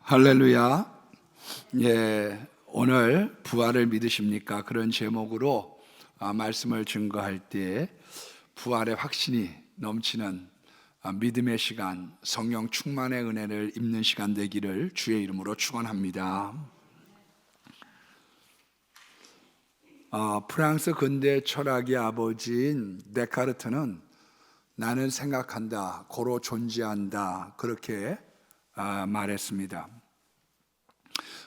할렐루야. 예, 오늘 부활을 믿으십니까? 그런 제목으로 말씀을 증거할 때 부활의 확신이 넘치는 믿음의 시간, 성령 충만의 은혜를 입는 시간 되기를 주의 이름으로 축원합니다. 프랑스 근대 철학의 아버지인 데카르트는 나는 생각한다, 고로 존재한다, 그렇게 말했습니다.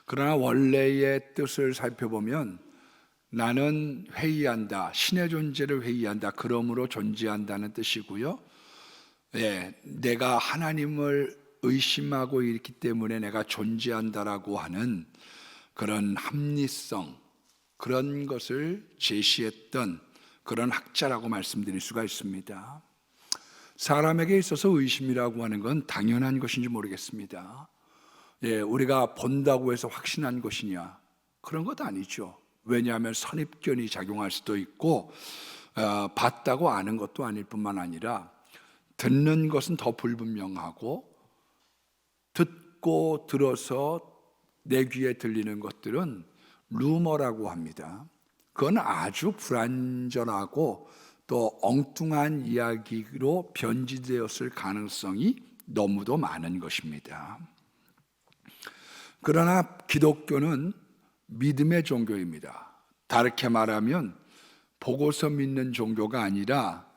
그러나 원래의 뜻을 살펴보면 나는 회의한다, 신의 존재를 회의한다, 그러므로 존재한다는 뜻이고요. 내가 하나님을 의심하고 있기 때문에 내가 존재한다라고 하는 그런 합리성, 그런 것을 제시했던 그런 학자라고 말씀드릴 수가 있습니다. 사람에게 있어서 의심이라고 하는 건 당연한 것인지 모르겠습니다. 우리가 본다고 해서 확신한 것이냐? 그런 것 아니죠. 왜냐하면 선입견이 작용할 수도 있고 봤다고 아는 것도 아닐 뿐만 아니라 듣는 것은 더 불분명하고 듣고 들어서 내 귀에 들리는 것들은 루머라고 합니다. 그건 아주 불완전하고 또 엉뚱한 이야기로 변질되었을 가능성이 너무도 많은 것입니다. 그러나 기독교는 믿음의 종교입니다. 다르게 말하면 보고서 믿는 종교가 아니라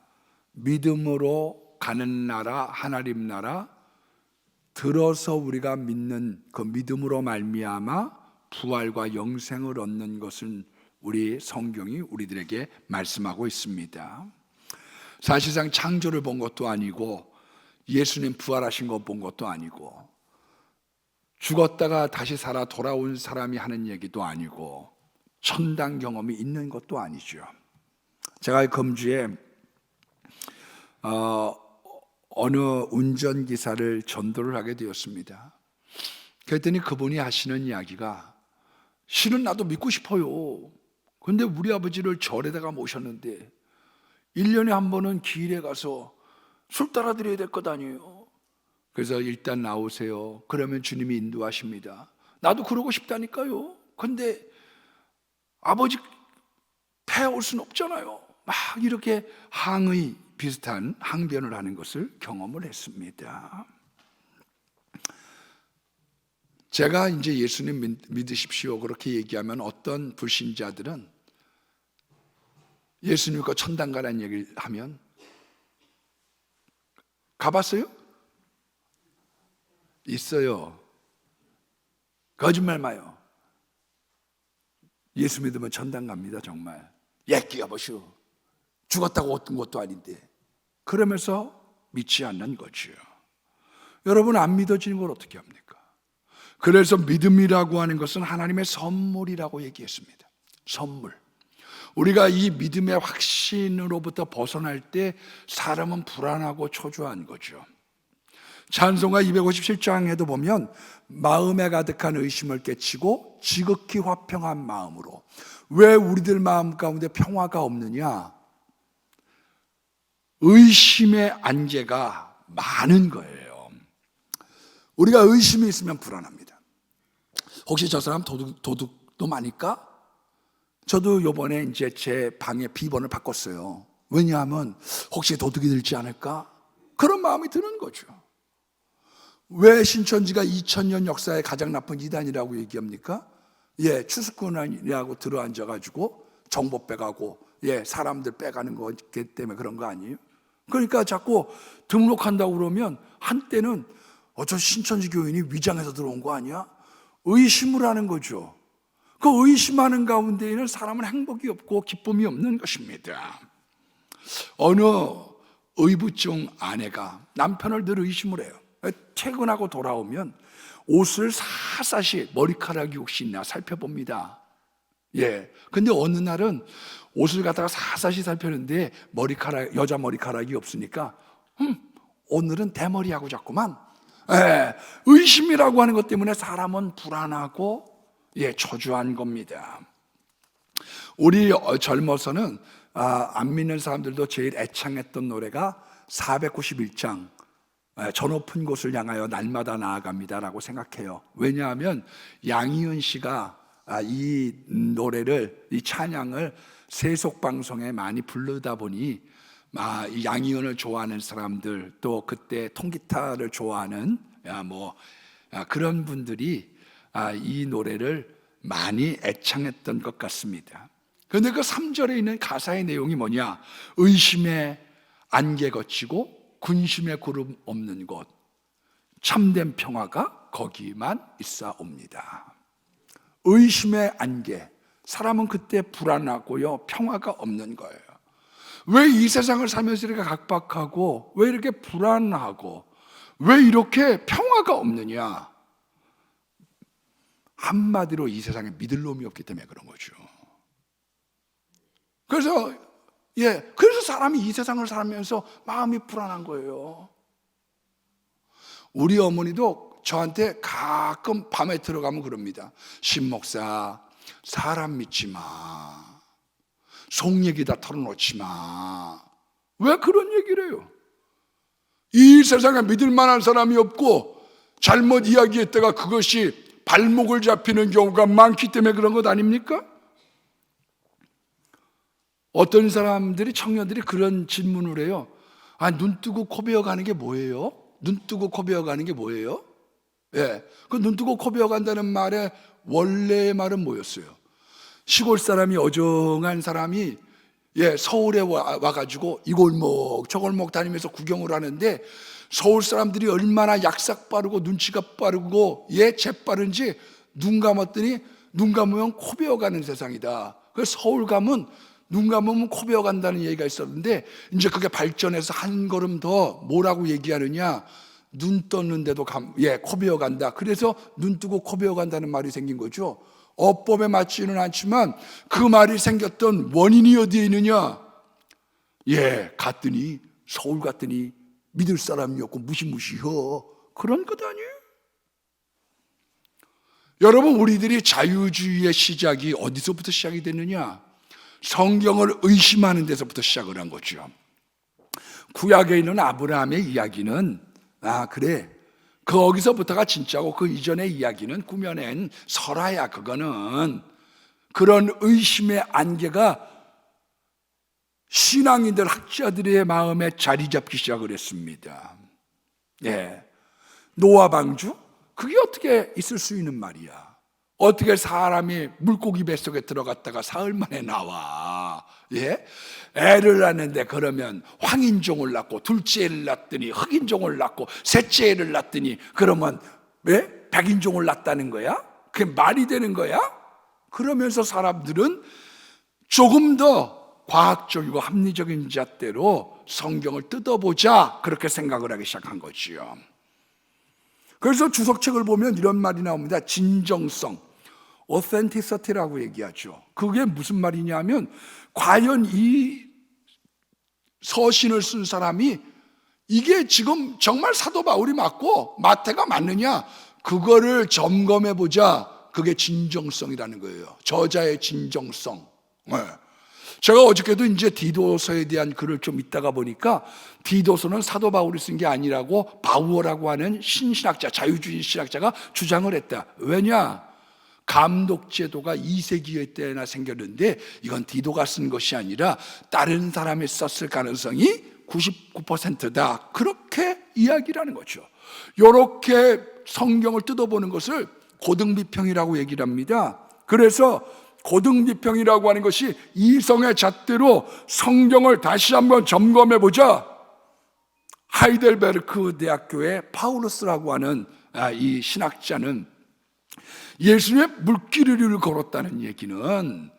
믿음으로 가는 나라, 하나님 나라, 들어서 우리가 믿는 그 믿음으로 말미암아 부활과 영생을 얻는 것은 우리 성경이 우리들에게 말씀하고 있습니다. 사실상 창조를 본 것도 아니고 예수님 부활하신 거 본 것도 아니고 죽었다가 다시 살아 돌아온 사람이 하는 얘기도 아니고 천당 경험이 있는 것도 아니죠. 제가 금주에 어느 운전기사를 전도를 하게 되었습니다. 그랬더니 그분이 하시는 이야기가 실은 나도 믿고 싶어요. 근데 우리 아버지를 절에다가 모셨는데 1년에 한 번은 기일에 가서 술 따라드려야 될 것 아니에요. 그래서 일단 나오세요. 그러면 주님이 인도하십니다. 나도 그러고 싶다니까요. 근데 아버지 폐올 수는 없잖아요. 막 이렇게 항의 비슷한 항변을 하는 것을 경험을 했습니다. 제가 이제 예수님 믿으십시오 그렇게 얘기하면 어떤 불신자들은 예수님과 천당 가라는 얘기를 하면 가봤어요? 있어요. 거짓말 마요. 예수 믿으면 천당 갑니다. 정말 예끼가 보시오. 죽었다고 어떤 것도 아닌데 그러면서 믿지 않는 거죠. 여러분 안 믿어지는 걸 어떻게 합니까? 그래서 믿음이라고 하는 것은 하나님의 선물이라고 얘기했습니다. 선물. 우리가 이 믿음의 확신으로부터 벗어날 때 사람은 불안하고 초조한 거죠. 찬송가 257장에도 보면 마음에 가득한 의심을 깨치고 지극히 화평한 마음으로. 왜 우리들 마음 가운데 평화가 없느냐? 의심의 안개가 많은 거예요. 우리가 의심이 있으면 불안합니다. 혹시 저 사람 도둑도 많을까? 저도 요번에 이제 제 방의 비번을 바꿨어요. 왜냐하면 혹시 도둑이 들지 않을까? 그런 마음이 드는 거죠. 왜 신천지가 2000년 역사의 가장 나쁜 이단이라고 얘기합니까? 추수꾼이라고 들어앉아가지고 정보 빼가고 사람들 빼가는 거 때문에 그런 거 아니에요? 그러니까 자꾸 등록한다고 그러면 한때는 저 신천지 교인이 위장해서 들어온 거 아니야? 의심을 하는 거죠. 그 의심하는 가운데에는 사람은 행복이 없고 기쁨이 없는 것입니다. 어느 의부증 아내가 남편을 늘 의심을 해요. 퇴근하고 돌아오면 옷을 샅샅이 머리카락이 혹시 있나 살펴봅니다. 근데 어느 날은 옷을 갖다가 샅샅이 살펴는데 여자 머리카락이 없으니까 오늘은 대머리하고 자꾸만. 의심이라고 하는 것 때문에 사람은 불안하고 초조한 겁니다. 우리 젊어서는 안 믿는 사람들도 제일 애창했던 노래가 491장 저 높은 곳을 향하여 날마다 나아갑니다라고 생각해요. 왜냐하면 양희은 씨가 이 노래를, 이 찬양을 세속 방송에 많이 부르다 보니 이 양희은을 좋아하는 사람들, 또 그때 통기타를 좋아하는 그런 분들이 이 노래를 많이 애창했던 것 같습니다. 그런데 그 3절에 있는 가사의 내용이 뭐냐? 의심의 안개 거치고 군심의 구름 없는 곳, 참된 평화가 거기만 있사옵니다. 의심의 안개, 사람은 그때 불안하고요, 평화가 없는 거예요. 왜 이 세상을 살면서 이렇게 각박하고, 왜 이렇게 불안하고, 왜 이렇게 평화가 없느냐? 한마디로 이 세상에 믿을 놈이 없기 때문에 그런 거죠. 그래서 사람이 이 세상을 살면서 마음이 불안한 거예요. 우리 어머니도 저한테 가끔 밤에 들어가면 그럽니다. 신목사, 사람 믿지 마. 속 얘기 다 털어놓지 마. 왜 그런 얘기를 해요? 이 세상에 믿을 만한 사람이 없고 잘못 이야기했다가 그것이 발목을 잡히는 경우가 많기 때문에 그런 것 아닙니까? 어떤 사람들이, 청년들이 그런 질문을 해요. 눈 뜨고 코 베어 가는 게 뭐예요? 눈 뜨고 코 베어 가는 게 뭐예요? 그 눈 뜨고 코 베어 간다는 말의 원래의 말은 뭐였어요? 시골 사람이, 어정한 사람이 서울에 와가지고 이 골목 저 골목 다니면서 구경을 하는데, 서울 사람들이 얼마나 약삭 빠르고 눈치가 빠르고 재빠른지 눈 감으면 코 베어 가는 세상이다. 그래서 서울 가면 눈 감으면 코 베어 간다는 얘기가 있었는데, 이제 그게 발전해서 한 걸음 더 뭐라고 얘기하느냐? 눈 떴는데도 코 베어 간다. 그래서 눈 뜨고 코 베어 간다는 말이 생긴 거죠. 어법에 맞지는 않지만 그 말이 생겼던 원인이 어디에 있느냐? 갔더니 서울 갔더니 믿을 사람이 없고 무시무시해. 그런 것 아니에요? 여러분, 우리들이 자유주의의 시작이 어디서부터 시작이 됐느냐? 성경을 의심하는 데서부터 시작을 한 거죠. 구약에 있는 아브라함의 이야기는 그래, 거기서부터가 진짜고 그 이전의 이야기는 꾸며낸 설화야. 그거는 그런 의심의 안개가 신앙인들, 학자들의 마음에 자리 잡기 시작을 했습니다. 노아 방주? 그게 어떻게 있을 수 있는 말이야? 어떻게 사람이 물고기 뱃속에 들어갔다가 사흘 만에 나와? 애를 낳는데 그러면 황인종을 낳고 둘째 애를 낳더니 흑인종을 낳고 셋째 애를 낳더니 그러면 백인종을 낳았다는 거야? 그게 말이 되는 거야? 그러면서 사람들은 조금 더 과학적이고 합리적인 잣대로 성경을 뜯어보자, 그렇게 생각을 하기 시작한 거지요. 그래서 주석책을 보면 이런 말이 나옵니다. 진정성, authenticity라고 얘기하죠. 그게 무슨 말이냐면, 과연 이 서신을 쓴 사람이 이게 지금 정말 사도 바울이 맞고 마태가 맞느냐, 그거를 점검해 보자. 그게 진정성이라는 거예요. 저자의 진정성. 제가 어저께도 이제 디도서에 대한 글을 좀 읽다가 보니까, 디도서는 사도 바울이 쓴 게 아니라고 바우어라고 하는 신신학자, 자유주의 신학자가 주장을 했다. 왜냐? 감독 제도가 2세기 때나 생겼는데 이건 디도가 쓴 것이 아니라 다른 사람이 썼을 가능성이 99%다. 그렇게 이야기를 하는 거죠. 이렇게 성경을 뜯어보는 것을 고등비평이라고 얘기를 합니다. 그래서 고등비평이라고 하는 것이 이성의 잣대로 성경을 다시 한번 점검해보자. 하이델베르크 대학교의 파우루스라고 하는 이 신학자는 예수님의 물길을 걸었다는 얘기는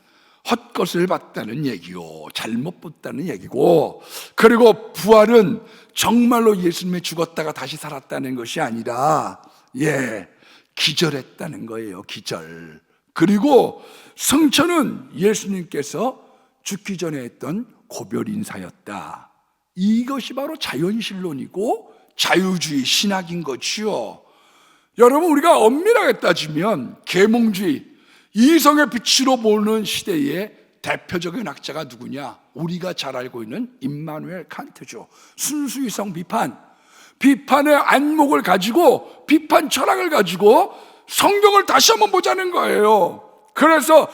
헛것을 봤다는 얘기요, 잘못 봤다는 얘기고, 그리고 부활은 정말로 예수님이 죽었다가 다시 살았다는 것이 아니라 기절했다는 거예요. 기절. 그리고 성천은 예수님께서 죽기 전에 했던 고별 인사였다. 이것이 바로 자연신론이고 자유주의 신학인 거지요. 여러분, 우리가 엄밀하게 따지면 계몽주의, 이성의 빛으로 보는 시대의 대표적인 학자가 누구냐? 우리가 잘 알고 있는 임마누엘 칸트죠. 순수이성 비판. 비판의 안목을 가지고, 비판 철학을 가지고 성경을 다시 한번 보자는 거예요. 그래서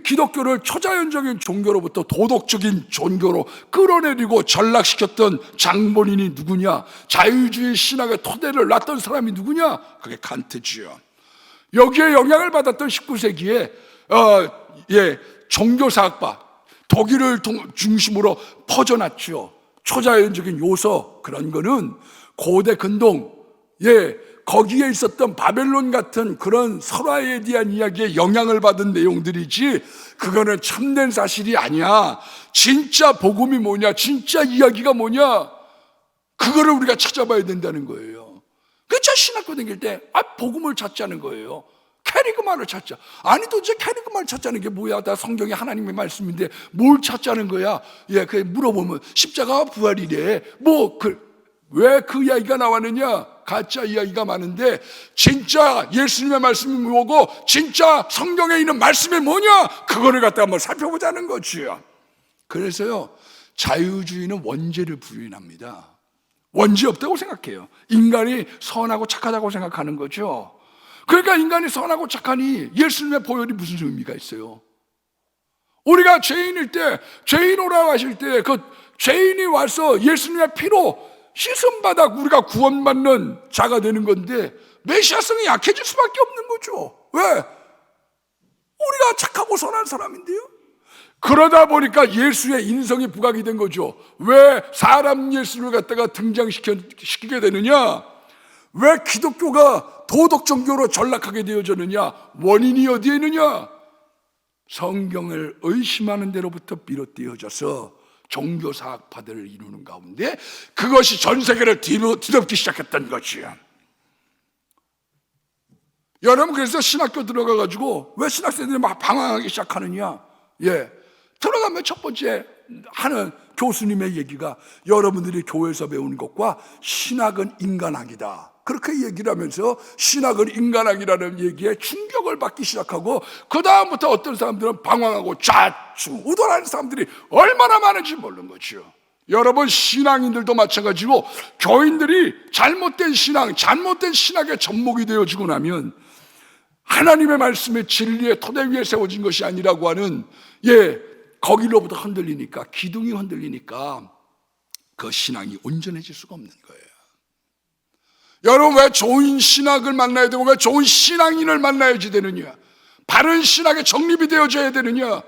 기독교를 초자연적인 종교로부터 도덕적인 종교로 끌어내리고 전락시켰던 장본인이 누구냐? 자유주의 신학의 토대를 놨던 사람이 누구냐? 그게 칸트지요. 여기에 영향을 받았던 19세기에 종교사학파, 독일을 중심으로 퍼져났죠. 초자연적인 요소, 그런 거는 고대 근동, 거기에 있었던 바벨론 같은 그런 설화에 대한 이야기에 영향을 받은 내용들이지, 그거는 참된 사실이 아니야. 진짜 복음이 뭐냐, 진짜 이야기가 뭐냐, 그거를 우리가 찾아봐야 된다는 거예요. 그저 신학교 다닐 때 복음을 찾자는 거예요. 캐리그마를 찾자. 아니 도대체 캐리그마를 찾자는 게 뭐야? 다 성경의 하나님의 말씀인데 뭘 찾자는 거야? 그 물어보면 십자가와 부활이래. 왜 그 이야기가 나왔느냐? 가짜 이야기가 많은데 진짜 예수님의 말씀이 뭐고 진짜 성경에 있는 말씀이 뭐냐? 그거를 갖다 한번 살펴보자는 거지요. 그래서요, 자유주의는 원죄를 부인합니다. 원죄 없다고 생각해요. 인간이 선하고 착하다고 생각하는 거죠. 그러니까 인간이 선하고 착하니 예수님의 보혈이 무슨 의미가 있어요? 우리가 죄인일 때, 죄인 오라고 하실 때 그 죄인이 와서 예수님의 피로 씻음받아 우리가 구원받는 자가 되는 건데 메시아성이 약해질 수밖에 없는 거죠. 왜? 우리가 착하고 선한 사람인데요. 그러다 보니까 예수의 인성이 부각이 된 거죠. 왜 사람 예수를 갖다가 등장시키게 되느냐? 왜 기독교가 도덕 종교로 전락하게 되어졌느냐? 원인이 어디에 있느냐? 성경을 의심하는 데로부터 비롯되어져서 종교사학파들을 이루는 가운데 그것이 전 세계를 뒤덮기 시작했던 것이야. 여러분, 그래서 신학교 들어가가지고 왜 신학생들이 막 방황하기 시작하느냐? 들어가면 첫 번째 하는 교수님의 얘기가 여러분들이 교회에서 배우는 것과 신학은 인간학이다. 그렇게 얘기를 하면서 신학은 인간학이라는 얘기에 충격을 받기 시작하고, 그 다음부터 어떤 사람들은 방황하고 좌충우돌하는 사람들이 얼마나 많은지 모르는 거죠. 여러분, 신앙인들도 마찬가지고 교인들이 잘못된 신앙, 잘못된 신학에 접목이 되어지고 나면 하나님의 말씀의 진리의 토대 위에 세워진 것이 아니라고 하는 거기로부터 흔들리니까, 기둥이 흔들리니까 그 신앙이 온전해질 수가 없는 거예요. 여러분, 왜 좋은 신학을 만나야 되고 왜 좋은 신앙인을 만나야지 되느냐? 바른 신학에 정립이 되어져야 되느냐?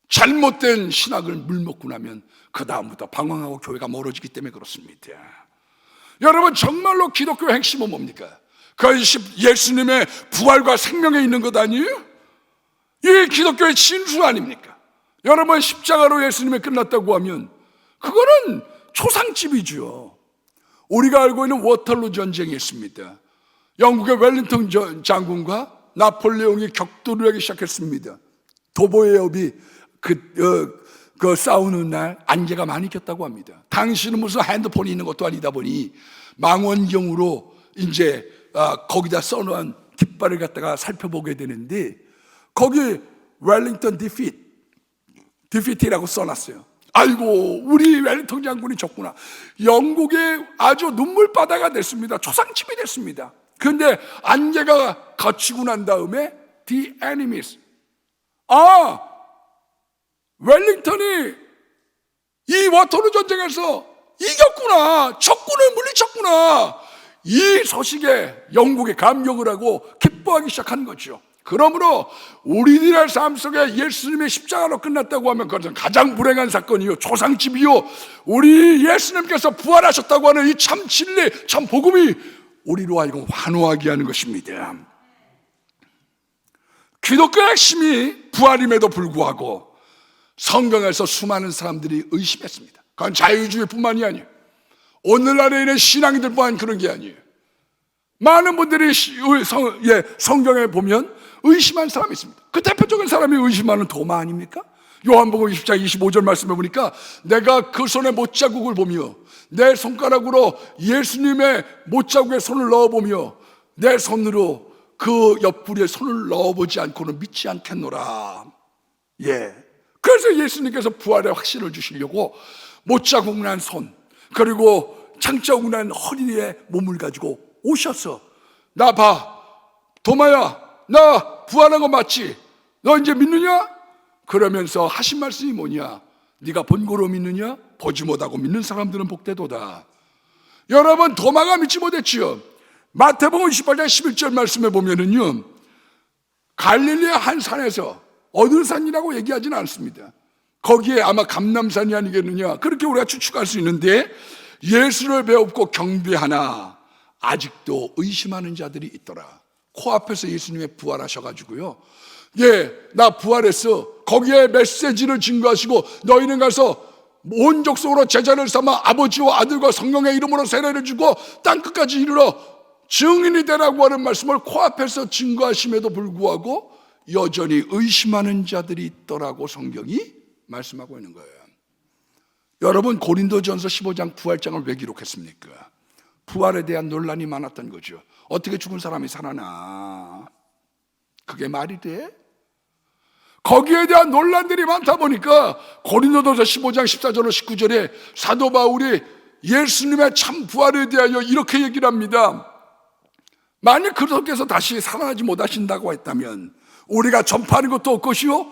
잘못된 신학을 물먹고 나면 그 다음부터 방황하고 교회가 멀어지기 때문에 그렇습니다. 여러분, 정말로 기독교의 핵심은 뭡니까? 그것이 예수님의 부활과 생명에 있는 것 아니에요? 이게 기독교의 진수 아닙니까? 여러분, 십자가로 예수님이 끝났다고 하면 그거는 초상집이죠. 우리가 알고 있는 워털루 전쟁이 있습니다. 영국의 웰링턴 장군과 나폴레옹이 격돌을 하기 시작했습니다. 도보의 엽이 그 싸우는 날 안개가 많이 꼈다고 합니다. 당시는 무슨 핸드폰이 있는 것도 아니다 보니 망원경으로 이제 거기다 써놓은 깃발을 갖다가 살펴보게 되는데, 거기 웰링턴 디피트라고 써놨어요. 아이고, 우리 웰링턴 장군이 졌구나. 영국의 아주 눈물바다가 됐습니다. 초상집이 됐습니다. 그런데 안개가 걷히고 난 다음에 The enemies, 웰링턴이 이 워터루 전쟁에서 이겼구나, 적군을 물리쳤구나, 이 소식에 영국이 감격을 하고 기뻐하기 시작한 거죠. 그러므로 우리들의 삶 속에 예수님의 십자가로 끝났다고 하면 그것은 가장 불행한 사건이요, 초상집이요, 우리 예수님께서 부활하셨다고 하는 이 참 진리, 참 복음이 우리로 하여금 환호하게 하는 것입니다. 기독교의 핵심이 부활임에도 불구하고 성경에서 수많은 사람들이 의심했습니다. 그건 자유주의뿐만이 아니에요. 오늘날에 있는 신앙인들뿐만 그런 게 아니에요. 많은 분들이 성경에 보면 의심한 사람이 있습니다. 그 대표적인 사람이 의심하는 도마 아닙니까? 요한복음 20장 25절 말씀해 보니까 내가 그 손에 못자국을 보며 내 손가락으로 예수님의 못자국에 손을 넣어보며 내 손으로 그 옆구리에 손을 넣어보지 않고는 믿지 않겠노라. 그래서 예수님께서 부활의 확신을 주시려고 못자국 난 손, 그리고 창자국 난 허리에 몸을 가지고 오셔서 나 봐, 도마야, 나 부활한 거 맞지? 너 이제 믿느냐? 그러면서 하신 말씀이 뭐냐? 네가 본고로 믿느냐? 보지 못하고 믿는 사람들은 복되도다. 여러분, 도마가 믿지 못했지요. 마태복음 28장 11절 말씀에 보면은요, 갈릴리 한 산에서, 어느 산이라고 얘기하지는 않습니다. 거기에 아마 감람산이 아니겠느냐, 그렇게 우리가 추측할 수 있는데, 예수를 배웁고 경배하나 아직도 의심하는 자들이 있더라. 코앞에서 예수님이 부활하셔가지고요, 나 부활했어, 거기에 메시지를 증거하시고 너희는 가서 온 족속으로 제자를 삼아 아버지와 아들과 성령의 이름으로 세례를 주고 땅끝까지 이르러 증인이 되라고 하는 말씀을 코앞에서 증거하심에도 불구하고 여전히 의심하는 자들이 있더라고 성경이 말씀하고 있는 거예요. 여러분, 고린도전서 15장 부활장을 왜 기록했습니까? 부활에 대한 논란이 많았던 거죠. 어떻게 죽은 사람이 살아나? 그게 말이 돼? 거기에 대한 논란들이 많다 보니까 고린도전서 15장 14절로 19절에 사도 바울이 예수님의 참 부활에 대하여 이렇게 얘기를 합니다. 만약 그렇게서 다시 살아나지 못하신다고 했다면 우리가 전파하는 것도 없것이요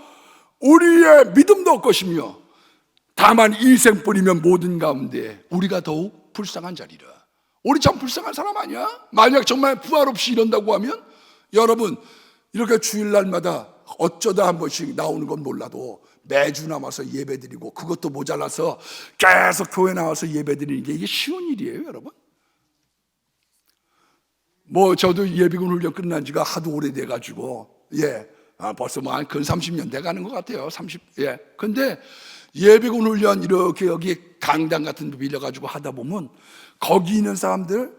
우리의 믿음도 없것이며 다만 이 생뿐이면 모든 가운데 우리가 더욱 불쌍한 자리라. 우리 참 불쌍한 사람 아니야? 만약 정말 부활 없이 이런다고 하면 여러분, 이렇게 주일날마다 어쩌다 한 번씩 나오는 건 몰라도 매주 나와서 예배드리고 그것도 모자라서 계속 교회 나와서 예배드리는 게 이게 쉬운 일이에요, 여러분? 저도 예비군 훈련 끝난 지가 하도 오래돼가지고 벌써 한 근 30년 돼가는 것 같아요. 근데 예비군 훈련 이렇게 여기 강당 같은 데 빌려가지고 하다 보면 거기 있는 사람들,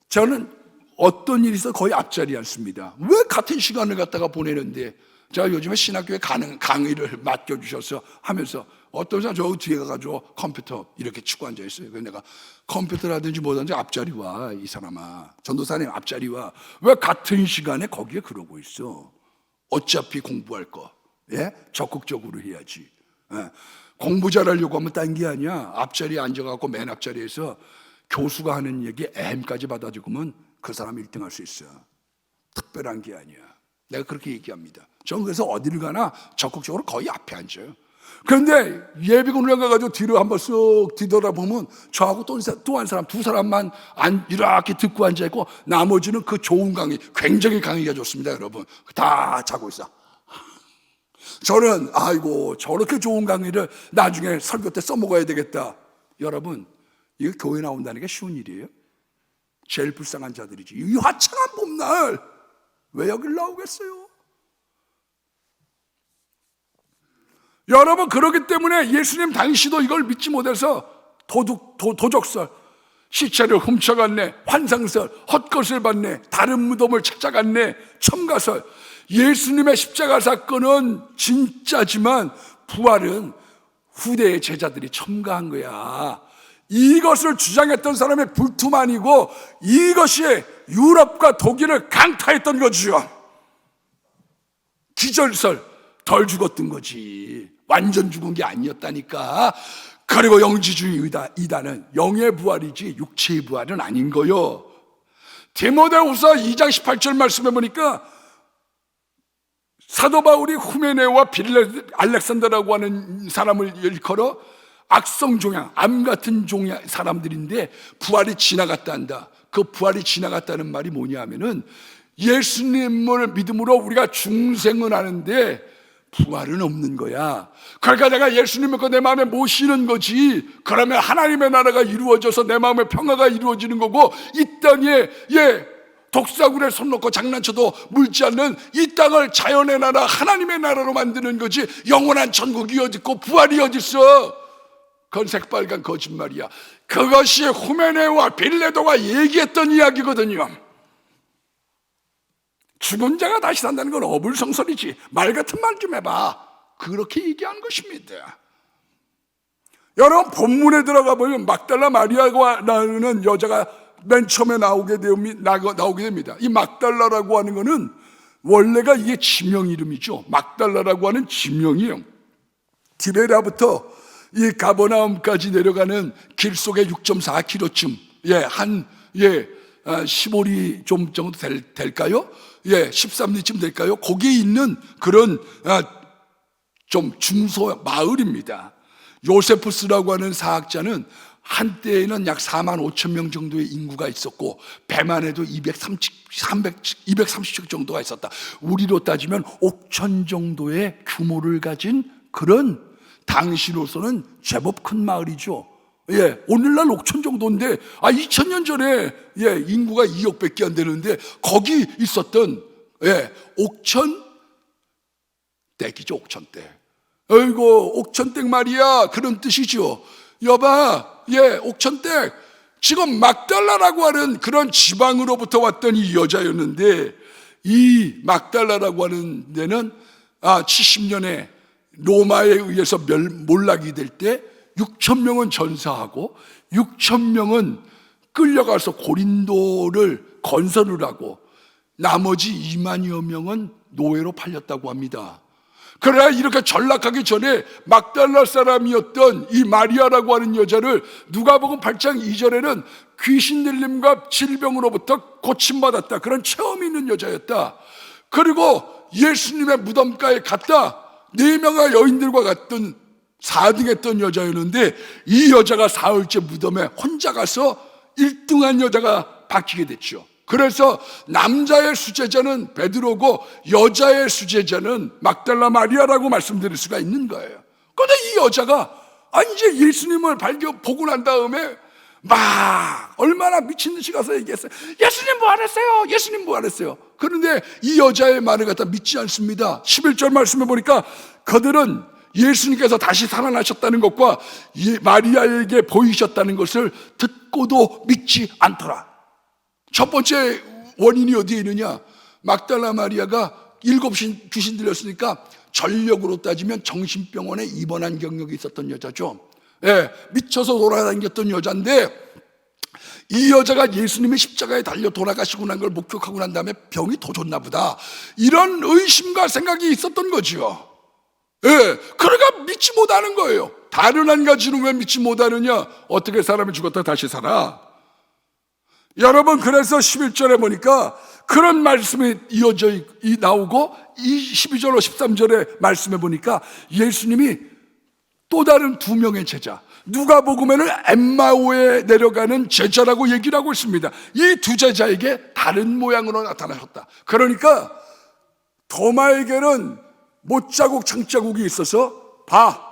저는 어떤 일이 있어 거의 앞자리에 앉습니다. 왜 같은 시간을 갖다가 보내는데, 제가 요즘에 신학교에 강의를 맡겨주셔서 하면서 어떤 사람 저 뒤에 가가지고 컴퓨터 이렇게 치고 앉아있어요. 그래서 내가 컴퓨터라든지 뭐든지 앞자리 와, 이 사람아, 전도사님 앞자리 와. 왜 같은 시간에 거기에 그러고 있어? 어차피 공부할 거 적극적으로 해야지. 공부 잘하려고 하면 딴 게 아니야. 앞자리에 앉아갖고 맨 앞자리에서 교수가 하는 얘기 M까지 받아주면 그 사람이 1등할 수 있어. 특별한 게 아니야. 내가 그렇게 얘기합니다. 저는 그래서 어디를 가나 적극적으로 거의 앞에 앉아요. 그런데 예비군 훈련 가가지고 뒤로 한번 쓱 뒤돌아보면 저하고 또 한 사람, 두 사람만 이렇게 듣고 앉아있고 나머지는 그 좋은 강의, 굉장히 강의가 좋습니다, 여러분. 다 자고 있어. 저는 아이고 저렇게 좋은 강의를 나중에 설교 때 써먹어야 되겠다. 여러분, 이거 교회 나온다는 게 쉬운 일이에요? 제일 불쌍한 자들이지. 이 화창한 봄날 왜 여길 나오겠어요? 여러분, 그렇기 때문에 예수님 당시도 이걸 믿지 못해서 도적설, 시체를 훔쳐갔네, 환상설, 헛것을 봤네, 다른 무덤을 찾아갔네, 첨가설. 예수님의 십자가 사건은 진짜지만 부활은 후대의 제자들이 첨가한 거야. 이것을 주장했던 사람의 불투만이고 이것이 유럽과 독일을 강타했던 거죠. 기절설, 덜 죽었던 거지. 완전 죽은 게 아니었다니까. 그리고 영지주의 이단은 영의 부활이지 육체의 부활은 아닌 거요. 디모데후서 2장 18절 말씀해 보니까 사도 바울이 후메네와 알렉산더라고 하는 사람을 일컬어 악성 종양, 암 같은 종양 사람들인데 부활이 지나갔다 한다. 그 부활이 지나갔다는 말이 뭐냐 하면은 예수님을 믿음으로 우리가 중생은 하는데 부활은 없는 거야. 그러니까 내가 예수님 믿고 내 마음에 모시는 거지. 그러면 하나님의 나라가 이루어져서 내 마음에 평화가 이루어지는 거고, 이 땅에 독사굴에 손 놓고 장난쳐도 물지 않는 이 땅을 자연의 나라, 하나님의 나라로 만드는 거지. 영원한 천국이 어디 있고 부활이 어디 있어? 그건 새빨간 거짓말이야. 그것이 후메네와 빌레도가 얘기했던 이야기거든요. 죽은 자가 다시 산다는 건 어불성설이지. 말 같은 말 좀 해봐. 그렇게 얘기한 것입니다. 여러분, 본문에 들어가 보면 막달라 마리아라는 여자가 맨 처음에 나오게 됩니다. 이 막달라라고 하는 거는 원래가 이게 지명 이름이죠. 막달라라고 하는 지명이에요. 디베라부터 이 가버나움까지 내려가는 길 속에 6.4km쯤, 15리 좀 정도 될까요? 13리쯤 될까요? 거기에 있는 그런 좀 중소 마을입니다. 요세푸스라고 하는 사학자는 한때에는 약 4만 5천 명 정도의 인구가 있었고 배만 해도 230척 정도가 있었다. 우리로 따지면 옥천 정도의 규모를 가진 그런 당시로서는 제법 큰 마을이죠. 오늘날 옥천 정도인데 2000년 전에 인구가 2억밖에 안 되는데 거기 있었던 옥천 댁이죠. 옥천댁. 어이고 옥천댁 말이야, 그런 뜻이죠. 여봐, 옥천댁, 지금 막달라라고 하는 그런 지방으로부터 왔던 이 여자였는데, 이 막달라라고 하는 데는 70년에 로마에 의해서 몰락이 될 때 6,000명은 전사하고 6,000명은 끌려가서 고린도를 건설을 하고 나머지 2만여 명은 노예로 팔렸다고 합니다. 그러나 이렇게 전락하기 전에 막달라 사람이었던 이 마리아라고 하는 여자를 누가복음 8장 2절에는 귀신 들림과 질병으로부터 고침받았다, 그런 체험이 있는 여자였다. 그리고 예수님의 무덤가에 갔다 4명의 여인들과 같은 4등했던 여자였는데, 이 여자가 사흘째 무덤에 혼자 가서 1등한 여자가 바뀌게 됐죠. 그래서 남자의 수제자는 베드로고 여자의 수제자는 막달라 마리아라고 말씀드릴 수가 있는 거예요. 그런데 이 여자가 이제 예수님을 보고 난 다음에 막 얼마나 미친 듯이 가서 얘기했어요. 예수님 부활했어요. 예수님 부활했어요. 그런데 이 여자의 말을 갖다 믿지 않습니다. 11절 말씀해 보니까 그들은 예수님께서 다시 살아나셨다는 것과 마리아에게 보이셨다는 것을 듣고도 믿지 않더라. 첫 번째 원인이 어디에 있느냐? 막달라 마리아가 7 귀신 들렸으니까 전력으로 따지면 정신병원에 입원한 경력이 있었던 여자죠. 미쳐서 돌아다녔던 여자인데, 이 여자가 예수님의 십자가에 달려 돌아가시고 난 걸 목격하고 난 다음에 병이 더 좋나 보다, 이런 의심과 생각이 있었던 거죠. 그러니까 믿지 못하는 거예요. 다른 한 가지는 왜 믿지 못하느냐? 어떻게 사람이 죽었다 다시 살아? 여러분, 그래서 11절에 보니까 그런 말씀이 이어져 나오고, 이 12절로 13절에 말씀해 보니까 예수님이 또 다른 2명의 제자, 누가복음에는 엠마오에 내려가는 제자라고 얘기를 하고 있습니다. 이 2 제자에게 다른 모양으로 나타나셨다. 그러니까 도마에게는 못자국 창자국이 있어서, 봐,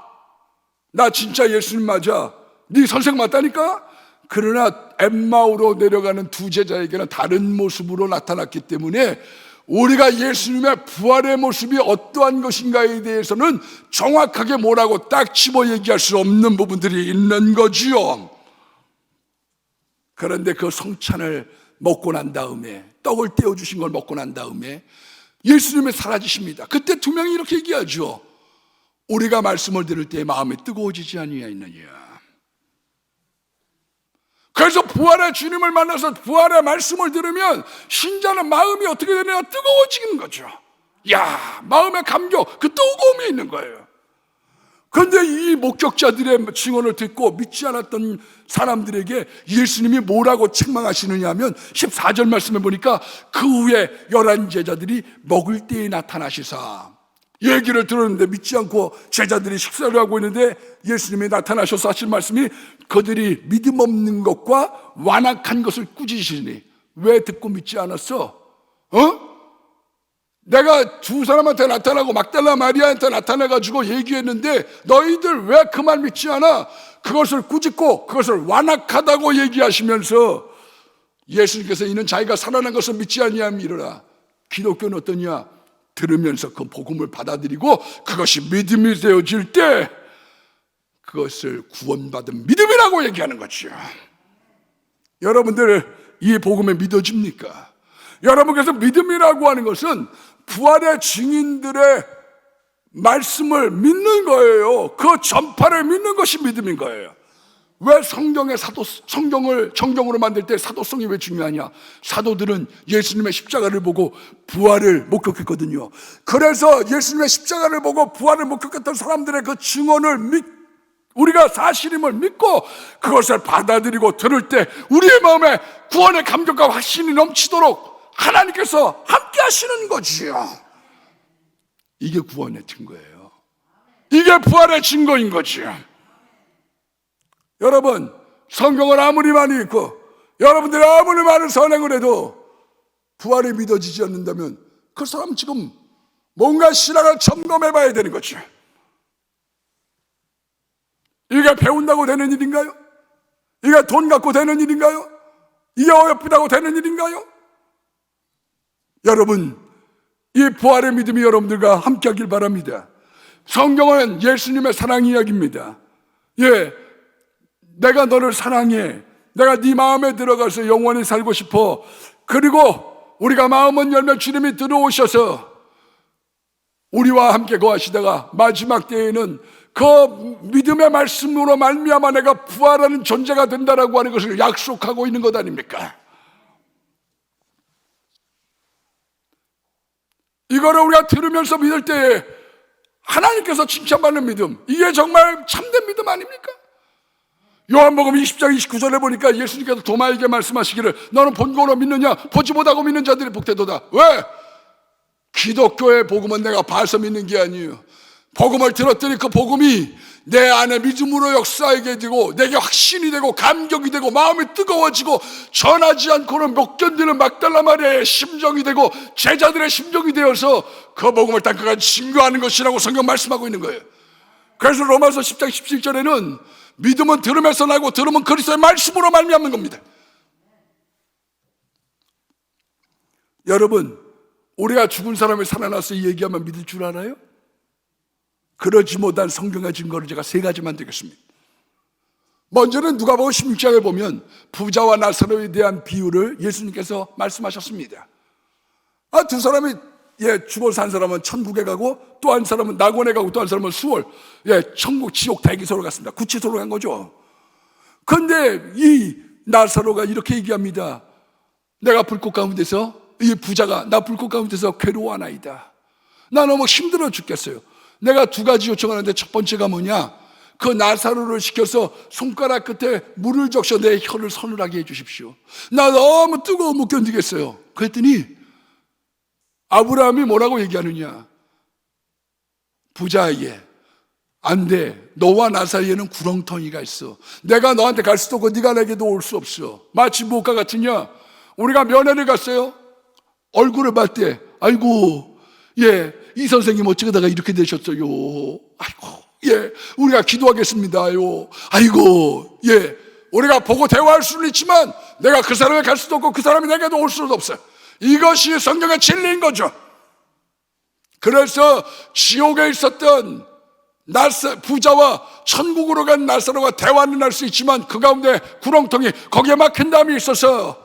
나 진짜 예수님 맞아, 네 선생 맞다니까. 그러나 엠마오로 내려가는 2 제자에게는 다른 모습으로 나타났기 때문에 우리가 예수님의 부활의 모습이 어떠한 것인가에 대해서는 정확하게 뭐라고 딱 집어 얘기할 수 없는 부분들이 있는 거지요. 그런데 그 성찬을 먹고 난 다음에, 떡을 떼어주신 걸 먹고 난 다음에 예수님이 사라지십니다. 그때 2명이 이렇게 얘기하죠. 우리가 말씀을 들을 때 마음이 뜨거워지지 아니하였느냐. 그래서 부활의 주님을 만나서 부활의 말씀을 들으면 신자는 마음이 어떻게 되느냐? 뜨거워지는 거죠. 마음의 감격, 그 뜨거움이 있는 거예요. 그런데 이 목격자들의 증언을 듣고 믿지 않았던 사람들에게 예수님이 뭐라고 책망하시느냐 하면 14절 말씀해 보니까 그 후에 11 제자들이 먹을 때에 나타나시사, 얘기를 들었는데 믿지 않고 제자들이 식사를 하고 있는데 예수님이 나타나셔서 하신 말씀이, 그들이 믿음 없는 것과 완악한 것을 꾸짖으시니. 왜 듣고 믿지 않았어? 내가 2 사람한테 나타나고 막달라 마리아한테 나타나가지고 얘기했는데 너희들 왜 그 말 믿지 않아? 그것을 꾸짖고 그것을 완악하다고 얘기하시면서 예수님께서 이는 자기가 살아난 것을 믿지 아니하면 이르라. 기독교는 어떠냐? 들으면서 그 복음을 받아들이고 그것이 믿음이 되어질 때 그것을 구원받은 믿음이라고 얘기하는 거죠. 여러분들, 이 복음에 믿어집니까? 여러분께서 믿음이라고 하는 것은 부활의 증인들의 말씀을 믿는 거예요. 그 전파를 믿는 것이 믿음인 거예요. 왜 성경을 정경으로 만들 때 사도성이 왜 중요하냐? 사도들은 예수님의 십자가를 보고 부활을 목격했거든요. 그래서 예수님의 십자가를 보고 부활을 목격했던 사람들의 그 증언을 우리가 사실임을 믿고 그것을 받아들이고 들을 때 우리의 마음에 구원의 감격과 확신이 넘치도록 하나님께서 함께 하시는 거지요. 이게 구원의 증거예요. 이게 부활의 증거인 거지요. 여러분, 성경을 아무리 많이 읽고 여러분들이 아무리 많은 선행을 해도 부활이 믿어지지 않는다면 그 사람은 지금 뭔가 신앙을 점검해 봐야 되는 거죠. 이게 배운다고 되는 일인가요? 이게 돈 갖고 되는 일인가요? 이게 어렵다고 되는 일인가요? 여러분, 이 부활의 믿음이 여러분들과 함께 하길 바랍니다. 성경은 예수님의 사랑 이야기입니다. 예, 내가 너를 사랑해. 내가 네 마음에 들어가서 영원히 살고 싶어. 그리고 우리가 마음은 열면 주님이 들어오셔서 우리와 함께 거하시다가 마지막 때에는 그 믿음의 말씀으로 말미암아 내가 부활하는 존재가 된다라고 하는 것을 약속하고 있는 것 아닙니까? 이거를 우리가 들으면서 믿을 때에 하나님께서 칭찬받는 믿음, 이게 정말 참된 믿음 아닙니까? 요한복음 20장 29절에 보니까 예수님께서 도마에게 말씀하시기를 너는 본거로 믿느냐? 보지 못하고 믿는 자들이 복되도다. 왜? 기독교의 복음은 내가 봐서 믿는 게 아니에요. 복음을 들었더니 그 복음이 내 안에 믿음으로 역사하게 되고 내게 확신이 되고 감격이 되고 마음이 뜨거워지고 전하지 않고는 못 견디는 막달라 마리아의 심정이 되고 제자들의 심정이 되어서 그 복음을 땅끝까지 증거하는 것이라고 성경 말씀하고 있는 거예요. 그래서 로마서 10장 17절에는 믿음은 들으면서 나고 들으면 그리스도의 말씀으로 말미암는 겁니다. 여러분, 우리가 죽은 사람이 살아나서 얘기하면 믿을 줄 알아요? 그러지 못한 성경의 증거를 제가 세 가지만 드리겠습니다. 먼저는 누가복음 16장에 보면 부자와 나사로에 대한 비유를 예수님께서 말씀하셨습니다. 두 사람이 죽어서 한 사람은 천국에 가고 또 한 사람은 낙원에 가고 또 한 사람은 수월, 천국, 지옥, 대기소로 갔습니다. 구치소로 간 거죠. 그런데 이 나사로가 이렇게 얘기합니다. 내가 불꽃 가운데서, 이 부자가 나 불꽃 가운데서 괴로워하나이다. 나 너무 힘들어 죽겠어요. 내가 두 가지 요청하는데 첫 번째가 뭐냐? 그 나사로를 시켜서 손가락 끝에 물을 적셔 내 혀를 서늘하게 해주십시오. 나 너무 뜨거워 못 견디겠어요. 그랬더니 아브라함이 뭐라고 얘기하느냐? 부자에게 안 돼. 너와 나 사이에는 구렁텅이가 있어. 내가 너한테 갈 수도 없고 네가 내게도 올 수 없어. 마치 무엇과 같으냐? 우리가 면회를 갔어요. 얼굴을 봤대. 아이고, 이 선생님 어쩌다가 이렇게 되셨어요. 아이고, 우리가 기도하겠습니다요. 아이고, 우리가 보고 대화할 수는 있지만 내가 그 사람에 갈 수도 없고 그 사람이 내게도 올 수도 없어요. 이것이 성경의 진리인 거죠. 그래서 지옥에 있었던 부자와 천국으로 간 나사로가 대화는 할 수 있지만 그 가운데 구렁텅이, 거기에 막힌 담이 있어서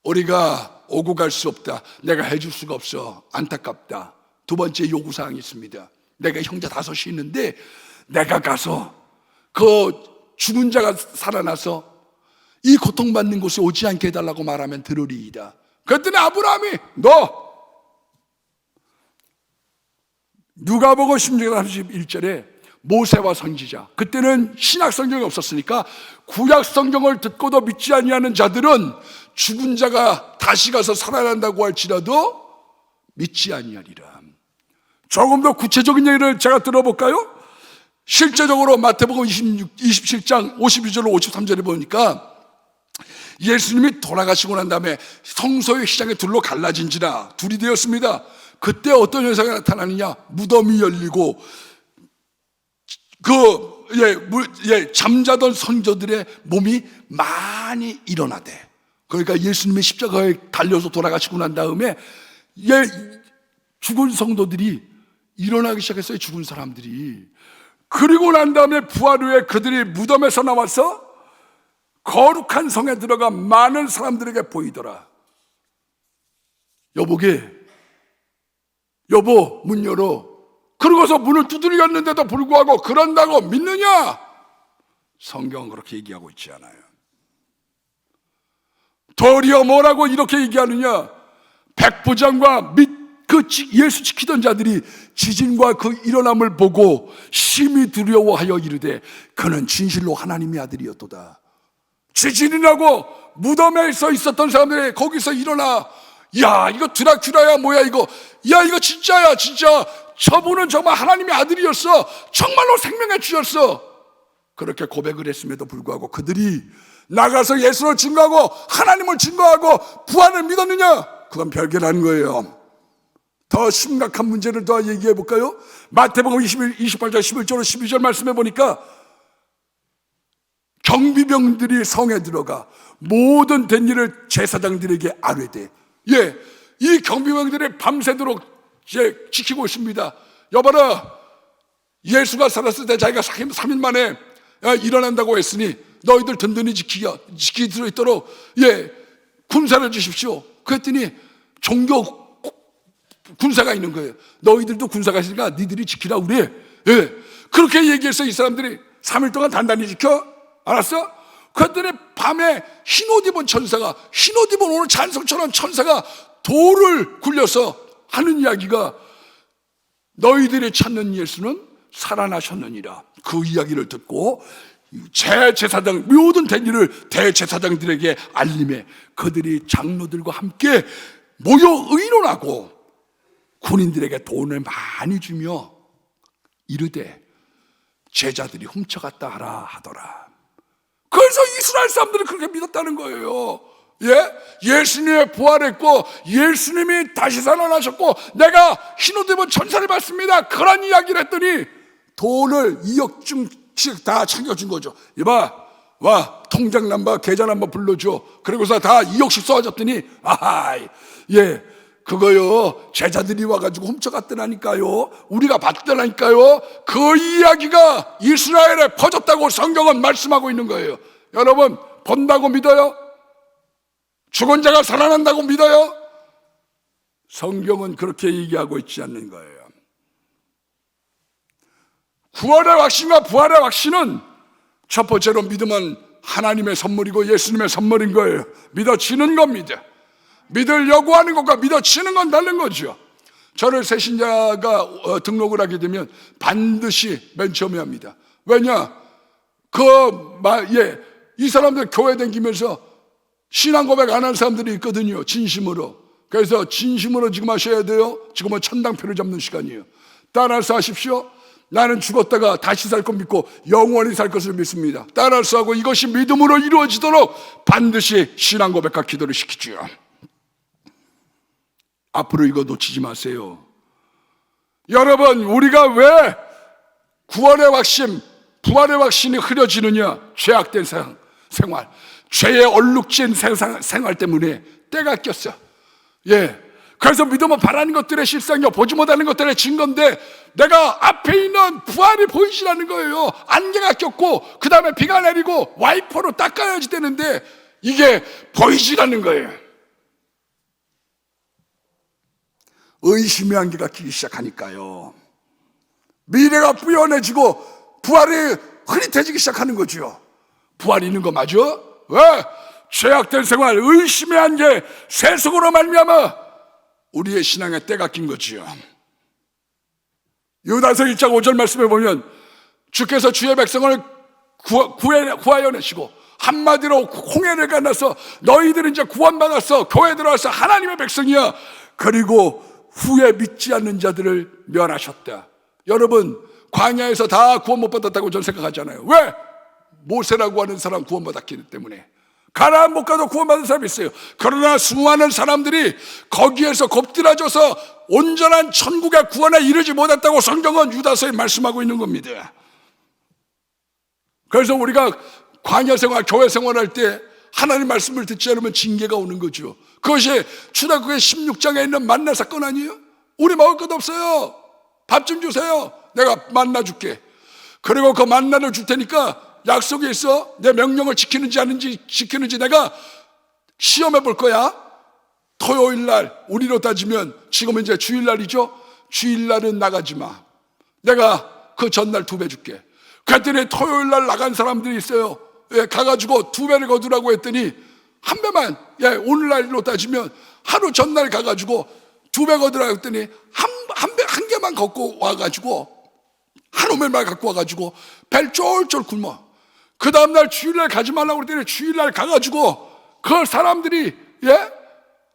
우리가 오고 갈 수 없다. 내가 해줄 수가 없어. 안타깝다. 두 번째 요구사항이 있습니다. 내가 형제 5이 있는데 내가 가서 그 죽은 자가 살아나서 이 고통받는 곳에 오지 않게 해달라고 말하면 들으리이다. 그랬더니 아브라함이 누가복음 16장 31절에 모세와 선지자, 그때는 신약 성경이 없었으니까 구약 성경을 듣고도 믿지 아니하는 자들은 죽은 자가 다시 가서 살아난다고 할지라도 믿지 아니하리라. 조금 더 구체적인 얘기를 제가 들어볼까요? 실제적으로 마태복음 27장 52절로 53절에 보니까 예수님이 돌아가시고 난 다음에 성소의 시장에 둘로 갈라진지라 둘이 되었습니다. 그때 어떤 현상이 나타나느냐? 무덤이 열리고 잠자던 선조들의 몸이 많이 일어나대. 그러니까 예수님이 십자가에 달려서 돌아가시고 난 다음에 죽은 성도들이 일어나기 시작했어요. 죽은 사람들이. 그리고 난 다음에 부활 후에 그들이 무덤에서 나와서 거룩한 성에 들어가 많은 사람들에게 보이더라. 여보 문 열어. 그러고서 문을 두드렸는데도 불구하고 그런다고 믿느냐? 성경은 그렇게 얘기하고 있지 않아요. 도리어 뭐라고 이렇게 얘기하느냐? 백부장과 및 예수 지키던 자들이 지진과 그 일어남을 보고 심히 두려워하여 이르되 그는 진실로 하나님의 아들이었도다. 지진이 나고 무덤에 있었던 사람들이 거기서 일어나, 야 이거 드라큘라야 뭐야 이거, 야 이거 진짜야 진짜, 저분은 정말 하나님의 아들이었어, 정말로 생명의 주였어, 그렇게 고백을 했음에도 불구하고 그들이 나가서 예수를 증거하고 하나님을 증거하고 부활을 믿었느냐? 그건 별개라는 거예요. 더 심각한 문제를 더 얘기해 볼까요? 마태복음 28장 11절로 12절 말씀해 보니까 경비병들이 성에 들어가 모든 된 일을 제사장들에게 아뢰되, 이 경비병들이 밤새도록 지키고 있습니다. 여봐라, 예수가 살았을 때 자기가 3일 만에 일어난다고 했으니 너희들 든든히 지킬 수 있도록 군사를 주십시오. 그랬더니 종교 군사가 있는 거예요. 너희들도 군사가 있으니까 니들이 지키라 그래. 그렇게 얘기해서 이 사람들이 3일 동안 단단히 지켜. 알았어? 그랬더니 밤에 흰옷 입은 천사가, 흰옷 입은 오늘 찬송처럼 천사가 돌을 굴려서 하는 이야기가, 너희들이 찾는 예수는 살아나셨느니라. 그 이야기를 듣고 제사장, 모든 된 일을 대제사장들에게 알림해 그들이 장로들과 함께 모여 의논하고 군인들에게 돈을 많이 주며 이르되 제자들이 훔쳐갔다 하라 하더라. 그래서 이스라엘 사람들이 그렇게 믿었다는 거예요. 예수님이 부활했고 예수님이 다시 살아나셨고 내가 흰옷 입은 천사를 봤습니다, 그런 이야기를 했더니 돈을 2억쯤씩 다 챙겨준 거죠. 이봐, 와 통장 넘버 계좌 넘버 불러줘. 그리고서 다 2억씩 쏘아줬더니 그거요 제자들이 와가지고 훔쳐갔더라니까요, 우리가 봤더라니까요. 그 이야기가 이스라엘에 퍼졌다고 성경은 말씀하고 있는 거예요. 여러분, 본다고 믿어요? 죽은 자가 살아난다고 믿어요? 성경은 그렇게 얘기하고 있지 않는 거예요. 구원의 확신과 부활의 확신은 첫 번째로 믿음은 하나님의 선물이고 예수님의 선물인 거예요. 믿어지는 겁니다. 믿으려고 하는 것과 믿어지는 건 다른 거죠. 저를 새신자가 등록을 하게 되면 반드시 맨 처음에 합니다. 왜냐? 이 사람들 교회 다니면서 신앙 고백 안 한 사람들이 있거든요. 진심으로. 그래서 진심으로 지금 하셔야 돼요. 지금은 천당표를 잡는 시간이에요. 따라서 하십시오. 나는 죽었다가 다시 살 것 믿고 영원히 살 것을 믿습니다. 따라서 하고 이것이 믿음으로 이루어지도록 반드시 신앙 고백과 기도를 시키죠. 앞으로 이거 놓치지 마세요. 여러분, 우리가 왜 구원의 확신, 부활의 확신이 흐려지느냐? 죄악된 생활, 죄에 얼룩진 생활 때문에 때가 꼈어. 그래서 믿음은 바라는 것들의 실상이요 보지 못하는 것들의 증거인데, 내가 앞에 있는 부활이 보이지 않는 거예요. 안개가 꼈고 그 다음에 비가 내리고 와이퍼로 닦아야지 되는데 이게 보이지 않는 거예요. 의심의 안개가 끼기 시작하니까요, 미래가 뿌연해지고 부활이 흐릿해지기 시작하는 거죠. 부활이 있는 거 맞아? 왜? 죄악된 생활, 의심의 안개, 세속으로 말미암아 우리의 신앙에 때가 낀 거지요. 유다서 1장 5절 말씀에 보면 주께서 주의 백성을 구하여 내시고 한마디로 홍해를 건너서 너희들은 이제 구원받았어, 교회 들어와서 하나님의 백성이야. 그리고 후에 믿지 않는 자들을 멸하셨다. 여러분, 광야에서 다 구원 못 받았다고 저는 생각하잖아요. 왜? 모세라고 하는 사람 구원받았기 때문에. 가나안 못 가도 구원받은 사람이 있어요. 그러나 수많은 사람들이 거기에서 겁들어져서 온전한 천국의 구원에 이르지 못했다고 성경은 유다서에 말씀하고 있는 겁니다. 그래서 우리가 광야 생활, 교회 생활할 때 하나님 말씀을 듣지 않으면 징계가 오는 거죠. 그것이 출애굽기 16장에 있는 만나 사건 아니에요? 우리 먹을 것 없어요, 밥 좀 주세요, 내가 만나 줄게. 그리고 그 만나를 줄 테니까 약속이 있어. 내 명령을 지키는지 내가 시험해 볼 거야. 토요일날, 우리로 따지면 지금은 이제 주일날이죠. 주일날은 나가지 마, 내가 그 전날 2배 줄게. 그랬더니 토요일날 나간 사람들이 있어요. 가가지고 2배를 거두라고 했더니 한 배만, 오늘날로 따지면 하루 전날 가가지고 2배 거두라 했더니 한 개만 갖고 와가지고 한 오멜만 갖고 와가지고 배를 쫄쫄 굶어. 그 다음날 주일날 가지 말라고 그랬더니 주일날 가가지고 그 사람들이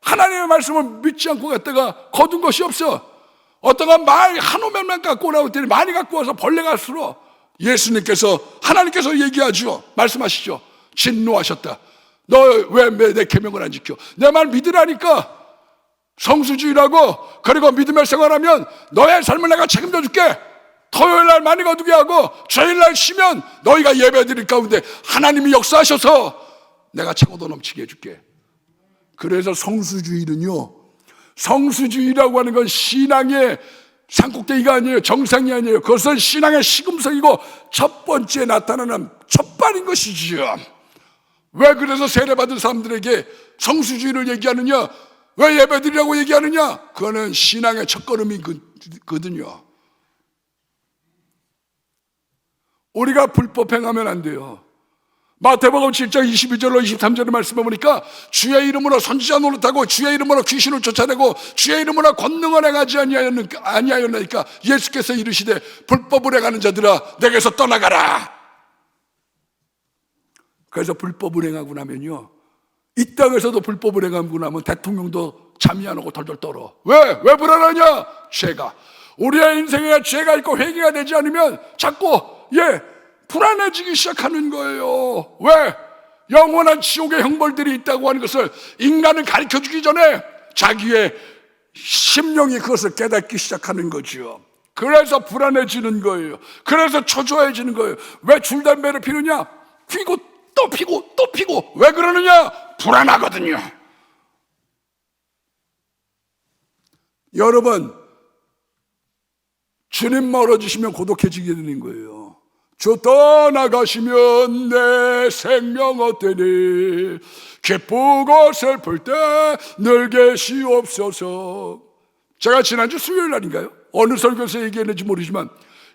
하나님의 말씀을 믿지 않고 갔다가 거둔 것이 없어. 어떤가 한 오멜만 갖고 오라고 했더니 많이 갖고 와서 벌레가 쓸어. 예수님께서 하나님께서 얘기하죠. 말씀하시죠. 진노하셨다. 너 왜 내 계명을 안 지켜? 내 말 믿으라니까. 성수주의라고. 그리고 믿음의 생활하면 너의 삶을 내가 책임져 줄게. 토요일날 많이 거두게 하고 주일날 쉬면 너희가 예배드릴 가운데 하나님이 역사하셔서 내가 최고도 넘치게 해줄게. 그래서 성수주의는요, 성수주의라고 하는 건 신앙의 산꼭대기가 아니에요. 정상이 아니에요. 그것은 신앙의 시금석이고 첫 번째 나타나는 첫발인 것이지요. 왜 그래서 세례받은 사람들에게 성수주의를 얘기하느냐, 왜 예배드리라고 얘기하느냐, 그거는 신앙의 첫걸음이거든요. 우리가 불법 행하면 안 돼요. 마태복음 7장 22절로 23절의 말씀을 보니까 주의 이름으로 선지자 노릇하고 주의 이름으로 귀신을 쫓아내고 주의 이름으로 권능을 행하지 아니하였나이까 예수께서 이르시되 불법을 행하는 자들아 내게서 떠나가라. 그래서 불법을 행하고 나면요, 이 땅에서도 불법을 행하고 나면 대통령도 잠이 안 오고 덜덜 떨어. 왜 불안하냐? 죄가, 우리의 인생에 죄가 있고 회개가 되지 않으면 자꾸 불안해지기 시작하는 거예요. 왜? 영원한 지옥의 형벌들이 있다고 하는 것을 인간은 가르쳐주기 전에 자기의 심령이 그것을 깨닫기 시작하는 거죠. 그래서 불안해지는 거예요. 그래서 초조해지는 거예요. 왜 줄담배를 피느냐? 피고 또 피고 또 피고. 왜 그러느냐? 불안하거든요. 여러분, 주님 멀어지시면 고독해지게 되는 거예요. 주 떠나가시면 내 생명 어때니 기쁘고 슬플 때 늘 계시옵소서. 제가 지난주 수요일 날인가요? 어느 설교에서 얘기했는지 모르지만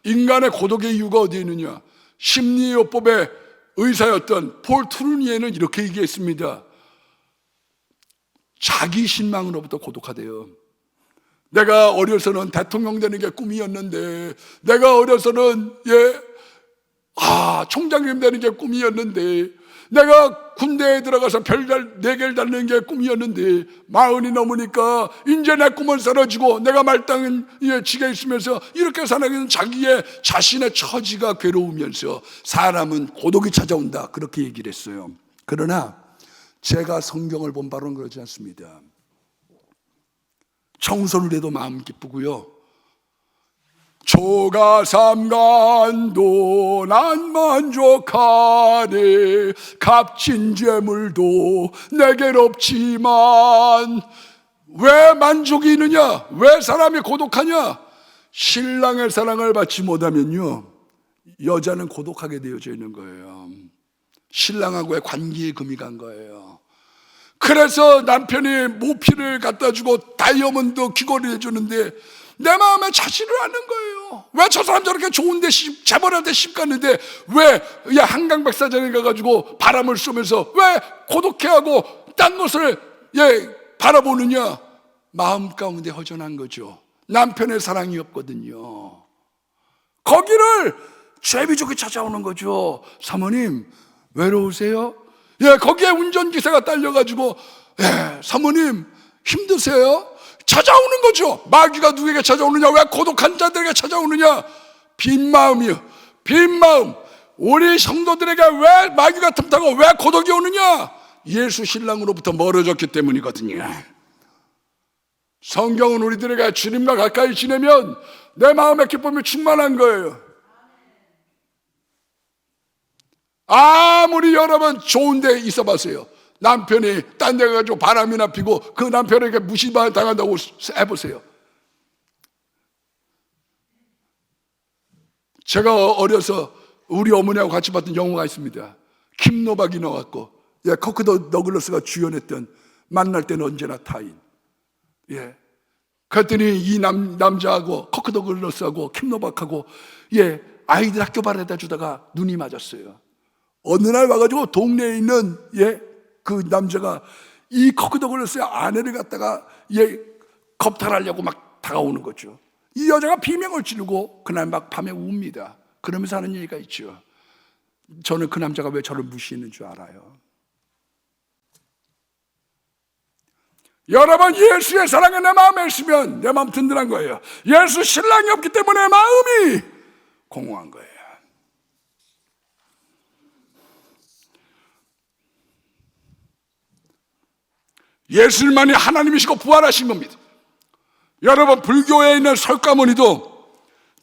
인간의 고독의 이유가 어디에 있느냐, 심리요법의 의사였던 폴 트루니에는 이렇게 얘기했습니다. 자기 신망으로부터 고독하대요. 내가 어려서는 대통령 되는 게 꿈이었는데, 내가 어려서는 총장님 되는 게 꿈이었는데, 내가 군대에 들어가서 별 4개를 달는 게 꿈이었는데, 40이 넘으니까 이제 내 꿈은 사라지고 내가 말단에 지게 있으면서 이렇게 살아가는 자기의 자신의 처지가 괴로우면서 사람은 고독이 찾아온다, 그렇게 얘기를 했어요. 그러나 제가 성경을 본 바로는 그러지 않습니다. 청소를 해도 마음 기쁘고요, 초가 삼간도 난 만족하네, 값진 재물도 내겐 없지만. 왜 만족이 있느냐? 왜 사람이 고독하냐? 신랑의 사랑을 받지 못하면요, 여자는 고독하게 되어져 있는 거예요. 신랑하고의 관계에 금이 간 거예요. 그래서 남편이 모피를 갖다 주고 다이아몬드 귀걸이 해주는데 내 마음에 차지를 않는 거예요. 왜 저 사람 저렇게 좋은데 재벌한테 십 갔는데 왜 한강 백사장에 가가지고 바람을 쏘면서 왜 고독해하고 딴 것을 바라보느냐? 마음 가운데 허전한 거죠. 남편의 사랑이 없거든요. 거기를 죄비족이 찾아오는 거죠. 사모님 외로우세요? 거기에 운전기사가 딸려가지고 사모님 힘드세요? 찾아오는 거죠. 마귀가 누구에게 찾아오느냐? 왜 고독한 자들에게 찾아오느냐? 빈 마음이요, 빈 마음. 우리 성도들에게 왜 마귀가 틈타고 왜 고독이 오느냐? 예수 신랑으로부터 멀어졌기 때문이거든요. 성경은 우리들에게 주님과 가까이 지내면 내 마음의 기쁨이 충만한 거예요. 아무리 여러분 좋은 데 있어 봤어요. 남편이 딴 데 가지고 바람이나 피고 그 남편에게 무시당한다고 해보세요. 제가 어려서 우리 어머니하고 같이 봤던 영화가 있습니다. 킴노박이 나왔고 커크 더글러스가 주연했던 만날 때는 언제나 타인. 그랬더니 이 남자하고 커크 더글러스하고 킴노박하고 아이들 학교 바래다 주다가 눈이 맞았어요. 어느 날 와가지고 동네에 있는 그 남자가 이 커크 더글러스의 아내를 갖다가 겁탈하려고 막 다가오는 거죠. 이 여자가 비명을 지르고 그날 막 밤에 웁니다. 그러면서 하는 얘기가 있죠. 저는 그 남자가 왜 저를 무시했는 줄 알아요. 여러분, 예수의 사랑이 내 마음에 있으면 내 마음 든든한 거예요. 예수 신랑이 없기 때문에 마음이 공허한 거예요. 예수님만이 하나님이시고 부활하신 겁니다. 여러분, 불교에 있는 설가모니도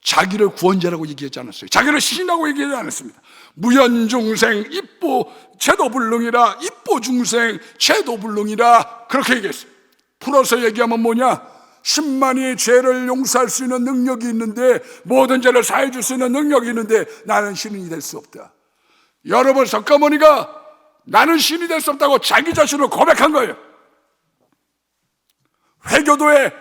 자기를 구원자라고 얘기하지 않았어요. 자기를 신이라고 얘기하지 않았습니다. 무연중생 입보 제도불능이라, 입보중생 제도불능이라 그렇게 얘기했어요. 풀어서 얘기하면 뭐냐? 10만이 죄를 용서할 수 있는 능력이 있는데, 모든 죄를 사해 줄 수 있는 능력이 있는데 나는 신이 될 수 없다. 여러분, 석가모니가 나는 신이 될 수 없다고 자기 자신을 고백한 거예요. 회교도의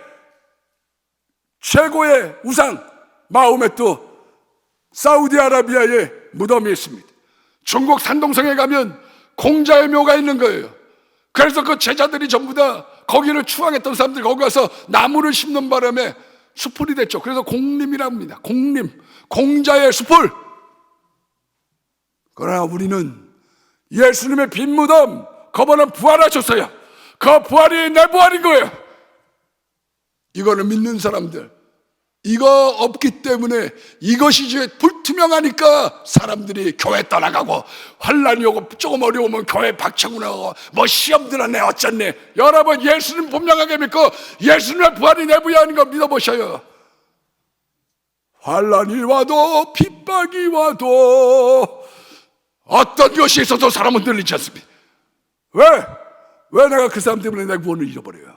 최고의 우상 마호메트 사우디아라비아에 무덤이 있습니다. 중국 산동성에 가면 공자의 묘가 있는 거예요. 그래서 그 제자들이 전부 다 거기를 추앙했던 사람들이 거기 가서 나무를 심는 바람에 수풀이 됐죠. 그래서 공림이라고 합니다. 공림, 공자의 수풀. 그러나 우리는 예수님의 빈 무덤, 그분은 부활하셨어요. 그 부활이 내 부활인 거예요. 이거를 믿는 사람들, 이거 없기 때문에, 이것이 이제 불투명하니까 사람들이 교회 떠나가고, 환란이 오고 조금 어려우면 교회 박차고 나가고, 뭐 시험 들었네 어쩌네. 여러분, 예수님 분명하게 믿고 예수님의 부활이 내 부활인 거 믿어보셔요. 환란이 와도 핍박이 와도 어떤 것이 있어도 사람은 들리지 않습니다. 왜 내가 그 사람 때문에 내 구원을 잃어버려요?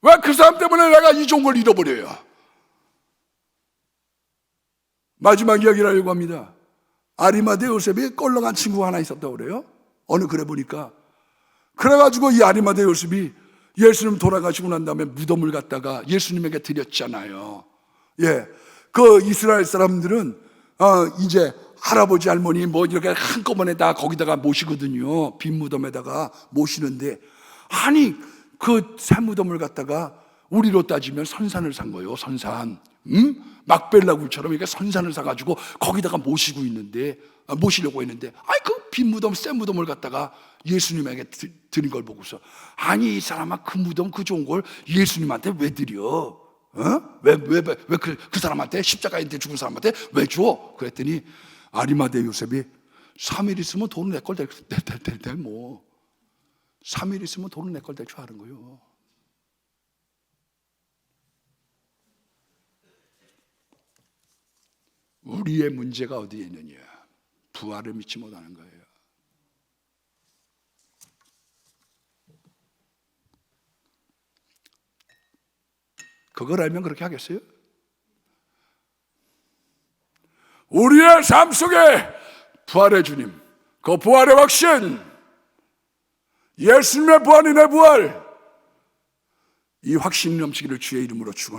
왜 그 사람 때문에 내가 이 좋은 걸 잃어버려요? 마지막 이야기를 하려고 합니다. 아리마대 요셉이 껄렁한 친구가 하나 있었다고 그래요. 어느 글에 보니까. 그래가지고 이 아리마대 요셉이 예수님 돌아가시고 난 다음에 무덤을 갖다가 예수님에게 드렸잖아요. 예, 그 이스라엘 사람들은 이제 할아버지 할머니 뭐 이렇게 한꺼번에 다 거기다가 모시거든요. 빈 무덤에다가 모시는데, 아니 그 새 무덤을 갖다가 우리로 따지면 선산을 산 거예요. 선산. 막벨라굴처럼 이렇게 선산을 사가지고 거기다가 모시려고 했는데, 그 빈 무덤, 새 무덤을 갖다가 예수님에게 드린 걸 보고서, 아니 이 사람아, 그 무덤 그 좋은 걸 예수님한테 왜 드려? 왜 그 사람한테, 십자가인데 죽은 사람한테 왜 줘? 그랬더니 아리마대 요셉이 3일 있으면 돈은 내 걸 될 뭐. 3일 있으면 돈은 내 걸 될 줄 아는 거예요. 우리의 문제가 어디에 있느냐? 부활을 믿지 못하는 거예요. 그걸 알면 그렇게 하겠어요? 우리의 삶 속에 부활의 주님, 그 부활의 확신, 예수님의 부활이 내 부활, 이 확신이 넘치기를 주의 이름으로 축원합니다.